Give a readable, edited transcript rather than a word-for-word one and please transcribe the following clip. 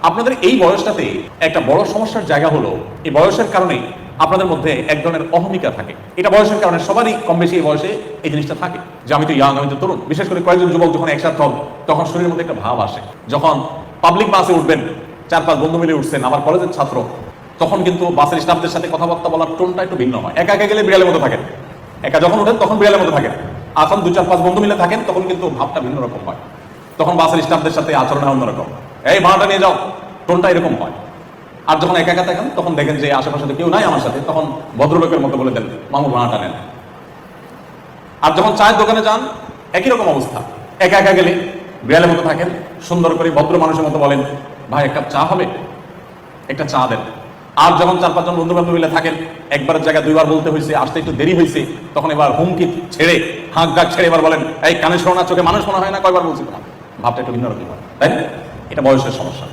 আপনাদের এই বয়সটাতে একটা বড় সমস্যার জায়গা হলো এই বয়সের কারণে আপনাদের মধ্যে এক ধরনের অহমিকা থাকে। এটা বয়সের কারণে সবারই কম বেশি এই বয়সে এই জিনিসটা থাকে যে আমি তো ইয়াং, আমি তো তরুণ। বিশেষ করে কয়েকজন যুবক যখন একসাথে হবে তখন শরীরের মধ্যে একটা ভাব আসে। যখন পাবলিক বাসে উঠবেন, 4-5 বন্ধু মিলে উঠছেন, আবার কলেজের ছাত্র, তখন কিন্তু বাসের স্টাফদের সাথে কথাবার্তা বলার টোনটা একটু ভিন্ন হয়। একা একা গেলে বিড়ালের মতো থাকেন, একা যখন উঠেন তখন বিড়ালের মতো থাকেন। এখন 2-4-5 বন্ধু মিলে থাকেন তখন কিন্তু ভাবটা ভিন্ন রকম হয়। তখন বাসের স্টাফদের সাথে আচরণ অন্যরকম, এই ভাড়াটা নিয়ে যাও, টোনটা এরকম হয়। আর যখন একা একা থাকেন তখন দেখেন যে আশেপাশে কেউ নাই আমার সাথে, তখন ভদ্রলোকের মতো বলে দেন মামু ভাড়াটা নেন। আর যখন চায়ের দোকানে যান একই রকম অবস্থা, একা একা গেলে বিড়ালের মতো থাকেন, সুন্দর করে ভদ্র মানুষের মতো বলেন ভাই এক কাপ চা হবে, একটা চা দেন। আর যখন 4-5 জন বন্ধু বান্ধব মিলে থাকেন, একবারের জায়গায় 2বার বলতে হয়েছে, আসতে একটু দেরি হয়েছে, তখন এবার হুমকি ছেড়ে, হাঁক ডাক ছেড়ে এবার বলেন এই কানে শোনা চোখে মানুষ মনে হয় না, কয়বার বলছি তোমার, ভাবটা একটু ভিন্ন রকম হয়, তাই না? এটা বয়সের সমস্যা।